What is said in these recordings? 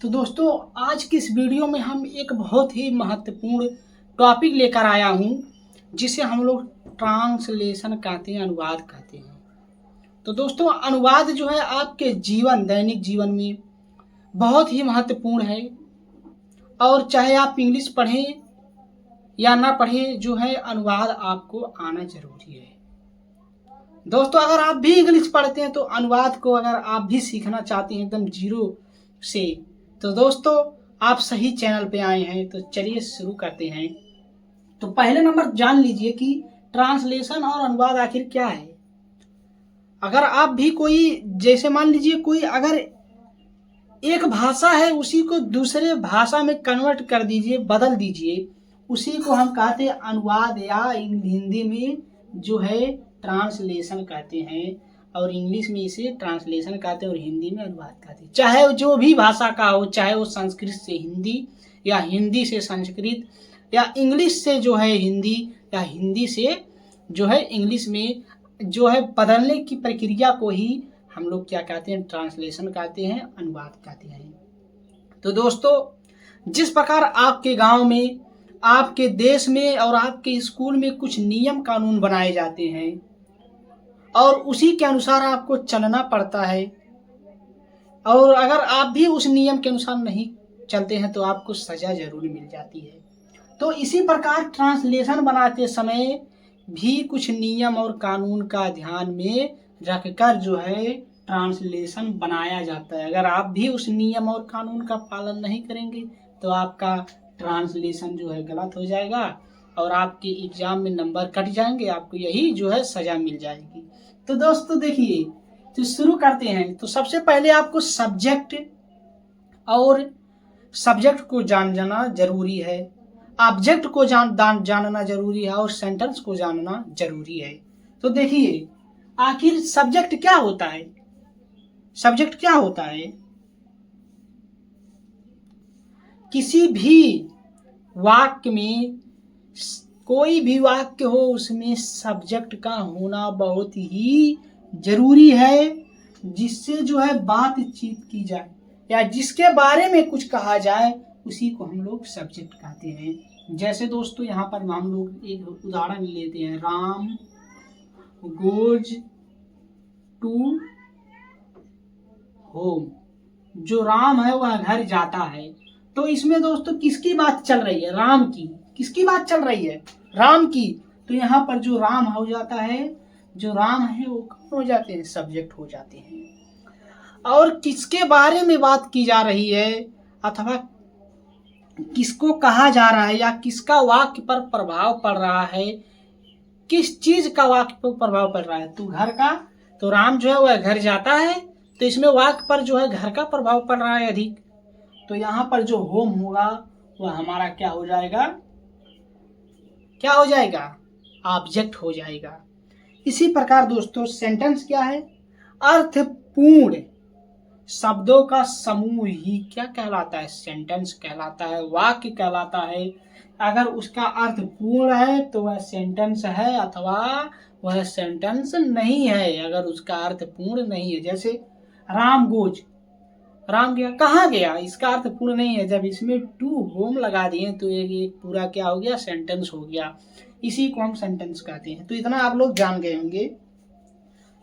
तो दोस्तों आज की इस वीडियो में हम एक बहुत ही महत्वपूर्ण टॉपिक लेकर आया हूँ जिसे हम लोग ट्रांसलेशन कहते हैं, अनुवाद कहते हैं। तो दोस्तों अनुवाद जो है आपके दैनिक जीवन में बहुत ही महत्वपूर्ण है और चाहे आप इंग्लिश पढ़ें या ना पढ़ें, जो है अनुवाद आपको आना जरूरी है। दोस्तों अगर आप भी इंग्लिश पढ़ते हैं तो अनुवाद को अगर आप भी सीखना चाहते हैं एकदम जीरो से, तो दोस्तों आप सही चैनल पे आए हैं। तो चलिए शुरू करते हैं। तो पहले नंबर जान लीजिए कि ट्रांसलेशन और अनुवाद आखिर क्या है। अगर आप भी कोई, जैसे मान लीजिए कोई अगर एक भाषा है उसी को दूसरे भाषा में कन्वर्ट कर दीजिए, बदल दीजिए, उसी को हम कहते हैं अनुवाद या हिंदी में जो है ट्रांसलेशन कहते हैं और इंग्लिश में इसे ट्रांसलेशन कहते हैं और हिंदी में अनुवाद कहते हैं। चाहे जो भी भाषा का हो, चाहे वो संस्कृत से हिंदी या हिंदी से संस्कृत या इंग्लिश से जो है हिंदी या हिंदी से जो है इंग्लिश में जो है बदलने की प्रक्रिया को ही हम लोग क्या कहते हैं, ट्रांसलेशन कहते हैं, अनुवाद कहते हैं। तो दोस्तों जिस प्रकार आपके गांव में, आपके देश में और आपके स्कूल में कुछ नियम कानून बनाए जाते हैं और उसी के अनुसार आपको चलना पड़ता है, और अगर आप भी उस नियम के अनुसार नहीं चलते हैं तो आपको सजा जरूर मिल जाती है। तो इसी प्रकार ट्रांसलेशन बनाते समय भी कुछ नियम और कानून का ध्यान में रखकर जो है ट्रांसलेशन बनाया जाता है। अगर आप भी उस नियम और कानून का पालन नहीं करेंगे तो आपका ट्रांसलेशन जो है गलत हो जाएगा और आपके एग्जाम में नंबर कट जाएंगे, आपको यही जो है सजा मिल जाएगी। तो दोस्तों देखिए, तो शुरू करते हैं। तो सबसे पहले आपको सब्जेक्ट को जानना जरूरी है, ऑब्जेक्ट को जानना जरूरी है और सेंटेंस को जानना जरूरी है। तो देखिए आखिर सब्जेक्ट क्या होता है। सब्जेक्ट क्या होता है? किसी भी वाक्य में, कोई भी वाक्य हो उसमें सब्जेक्ट का होना बहुत ही जरूरी है, जिससे जो है बातचीत की जाए या जिसके बारे में कुछ कहा जाए उसी को हम लोग सब्जेक्ट कहते हैं। जैसे दोस्तों यहाँ पर हम लोग एक उदाहरण लेते हैं, राम गोज टू होम। जो राम है वह घर जाता है। तो इसमें दोस्तों किसकी बात चल रही है? राम की। किसकी बात चल रही है? राम की। तो यहाँ पर जो राम हो जाता है, जो राम है वो कौन हो जाते हैं? सब्जेक्ट हो जाते हैं। और किसके बारे में बात की जा रही है अथवा किसको कहा जा रहा है या किसका वाक्य पर प्रभाव पड़ रहा है, किस चीज का वाक्य पर प्रभाव पड़ रहा है? तो घर का। तो राम जो है वह घर जाता है, तो इसमें वाक्य पर जो है घर का प्रभाव पड़ रहा है अधिक। तो यहाँ पर जो होम होगा वह हमारा क्या हो जाएगा? क्या हो जाएगा? ऑब्जेक्ट हो जाएगा। इसी प्रकार दोस्तों सेंटेंस क्या है? अर्थपूर्ण शब्दों का समूह ही क्या कहलाता है? सेंटेंस कहलाता है, वाक्य कहलाता है। अगर उसका अर्थ पूर्ण है तो वह सेंटेंस है अथवा वह सेंटेंस नहीं है, अगर उसका अर्थ पूर्ण नहीं है। जैसे राम गोज, राम गया, कहाँ गया, इसका अर्थ पूर्ण नहीं है। जब इसमें टू होम लगा दिए तो एक पूरा क्या हो गया? सेंटेंस हो गया। इसी को हम सेंटेंस कहते हैं। तो इतना आप लोग जान गए होंगे।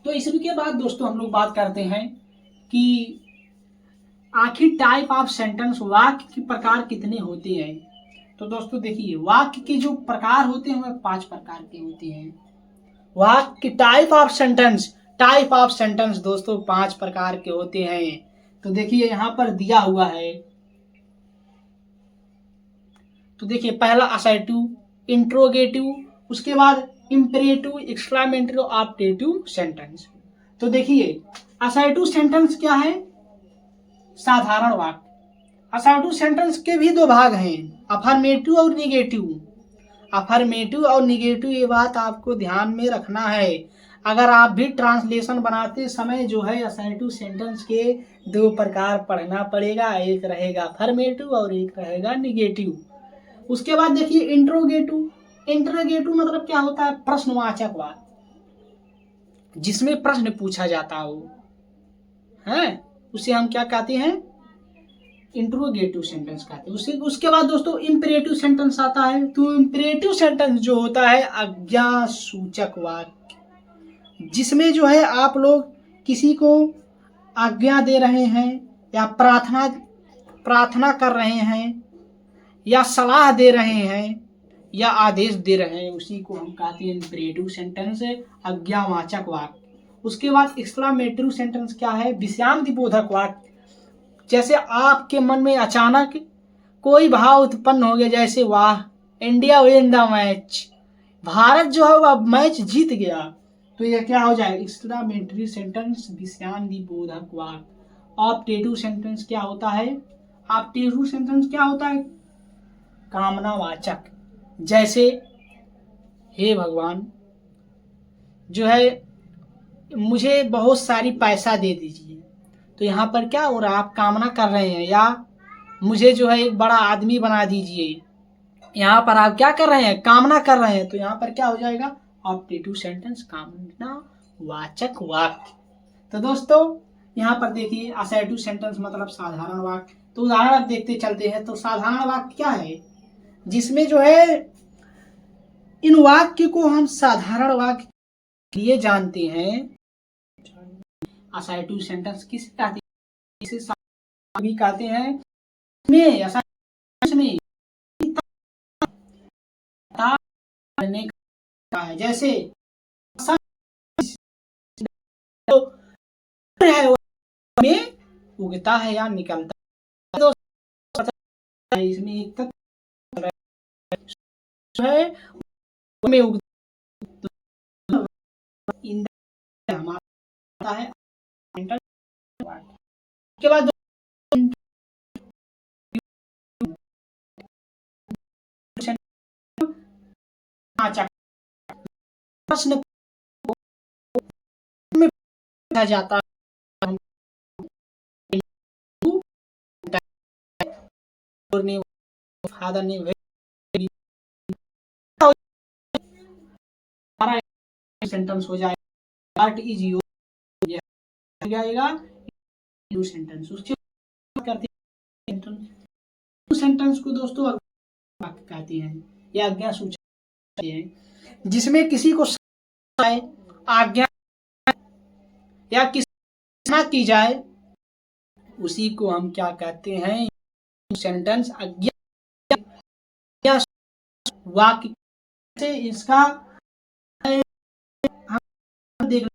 तो इसके बाद दोस्तों हम लोग बात करते हैं कि आखिर टाइप ऑफ सेंटेंस, वाक्य के प्रकार कितने होते हैं। तो दोस्तों देखिए वाक्य के जो प्रकार होते हैं वह 5 प्रकार के होते हैं। वाक्य टाइप ऑफ सेंटेंस दोस्तों 5 प्रकार के होते हैं। तो देखिए यहाँ पर दिया हुआ है। तो देखिए पहला असर्टिव, इंट्रोगेटिव, उसके बाद इंपरेटिव, एक्सक्लेमेटरी, ऑप्टेटिव सेंटेंस। तो देखिए असर्टिव सेंटेंस क्या है? साधारण वाक्य। असर्टिव सेंटेंस के भी 2 भाग हैं, अफर्मेटिव और निगेटिव। अफर्मेटिव और निगेटिव, ये बात आपको ध्यान में रखना है। अगर आप भी ट्रांसलेशन बनाते समय जो है असर्टिव सेंटेंस के 2 प्रकार पढ़ना पड़ेगा, एक रहेगा अफर्मेटिव और एक रहेगा निगेटिव। उसके बाद देखिए इंट्रोगेटिव। इंट्रोगेटिव मतलब क्या होता है? प्रश्नवाचक वाक्य, जिसमें प्रश्न पूछा जाता हो, है उसे हम क्या कहते हैं? इंट्रोगेटिव सेंटेंस कहते हैं। उसके बाद दोस्तों इम्परेटिव सेंटेंस आता है। तो इम्परेटिव सेंटेंस जो होता है आज्ञा सूचक वाक्य, जिसमें जो है आप लोग किसी को आज्ञा दे रहे हैं या प्रार्थना कर रहे हैं या सलाह दे रहे हैं या आदेश दे रहे हैं, उसी को हम कहते हैं इम्परेटिव सेंटेंस, आज्ञावाचक वाक्य। उसके बाद एक्सक्लामेटरी सेंटेंस क्या है? विषयादिबोधक वाक्य। जैसे आपके मन में अचानक कोई भाव उत्पन्न हो गया, जैसे वाह India win the match, Bharat जो है वह मैच जीत गया, तो यह क्या हो जाए? एक्सक्लामेटरी सेंटेंस, विषयादिबोधक वाक्य। ऑप्टेटिव सेंटेंस क्या होता है? ऑप्टेटिव सेंटेंस क्या होता है? कामनावाचक। जैसे हे भगवान जो है मुझे बहुत सारी पैसा दे दीजिए, तो यहाँ पर क्या हो रहा है? आप कामना कर रहे हैं। या मुझे जो है एक बड़ा आदमी बना दीजिए, यहाँ पर आप क्या कर रहे हैं? कामना कर रहे हैं। तो यहाँ पर क्या हो जाएगा? ऑप्टेटिव सेंटेंस, कामनावाचक वाक्य। तो दोस्तों यहाँ पर देखिए असर्टिव सेंटेंस मतलब साधारण वाक्य। तो उदाहरण अब देखते चलते हैं। तो साधारण वाक्य क्या है? जिसमें जो है इन वाक्य को हम साधारण वाक्य लिए जानते हैं। असर्टिव सेंटेंस किसे कहते हैं? इसे भी कहते हैं। में का है, जैसे में उगता है या निकलता है, इसमें एक तत्व है में उगता हमारा है। के बाद प्रश्न में पूछा जाता है फादर ने सेंटेंस हो जाएगा। व्हाट इज योर जाएगा सेंटेंस। उसके करते हैं सेंटेंस को दोस्तों वाक्य कहते हैं या आज्ञा सूचक है, जिसमें किसी को आज्ञा या किसी की जाए, उसी को हम क्या कहते हैं? सेंटेंस आज्ञा वाक्य से। इसका हम देख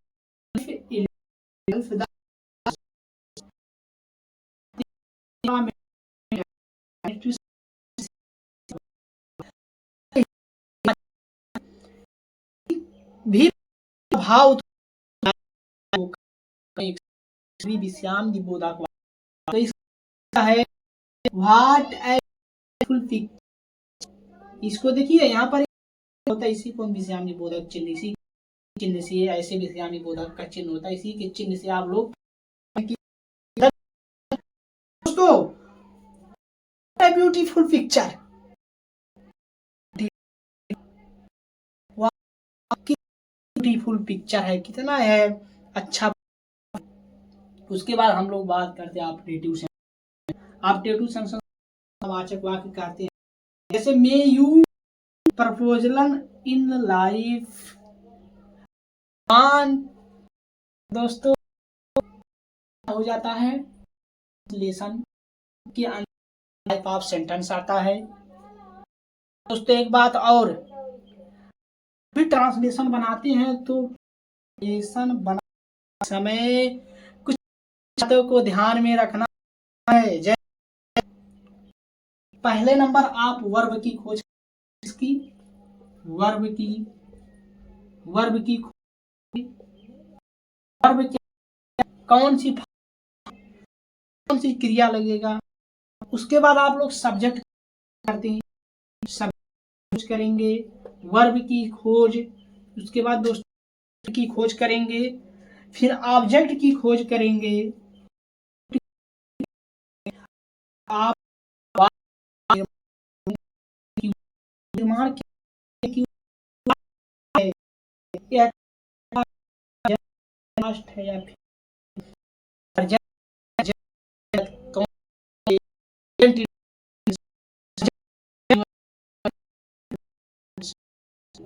भी भाव विषयादिबोधक वाक्य। तो इसका है व्हाट एफुल पिक्चर। इसको देखिए यहाँ पर होता है, इसी को विषयादिबोधक चिन्ह, इसी चिन्ह से ऐसे विषयादिबोधक का चिन्ह होता है, इसी के चिन्ह से आप लोग दोस्तों ब्यूटीफुल पिक्चर ब्यूटीफुल पिक्चर है, कितना है अच्छा। उसके बाद हम लोग बात करते हैं ऑप्टेटिव सेंटेंस। ऑप्टेटिव सेंटेंस वाचक वाक्य कहते हैं। जैसे may you proposal in life दोस्तों हो जाता है लेसन के टाइप ऑफ सेंटेंस आता है। दोस्तों एक बात और, भी ट्रांसलेशन बनाते हैं तो ट्रांसलेशन बनाते समय कुछ बातों को ध्यान में रखना है। जैसे पहले नंबर आप वर्ब की खोज, इसकी वर्ब की कौन सी क्रिया लगेगा। उसके बाद आप लोग सब्जेक्ट करते हैं, सब्जेक्ट करेंगे, वर्ब की खोज, उसके बाद दोस्तों की खोज करेंगे, फिर ऑब्जेक्ट की खोज करेंगे। आप निर्माण है या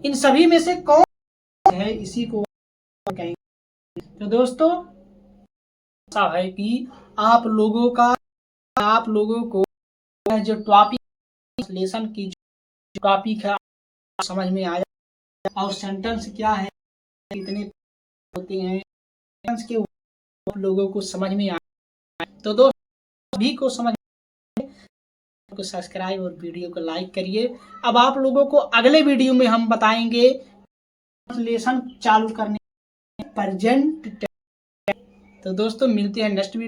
इन सभी में से कौन है, इसी को कहेंगे। तो दोस्तों ऐसा है कि आप लोगों को जो टॉपिक ट्रांसलेशन की टॉपिक है समझ में आया, और सेंटेंस क्या है, कितने होते हैं, सेंटेंस के लोगों को समझ में आया। तो दोस्तों सभी को समझ को सब्सक्राइब और वीडियो को लाइक करिए। अब आप लोगों को अगले वीडियो में हम बताएंगे ट्रांसलेशन चालू करने प्रेजेंट। तो दोस्तों मिलते हैं नेक्स्ट वीडियो।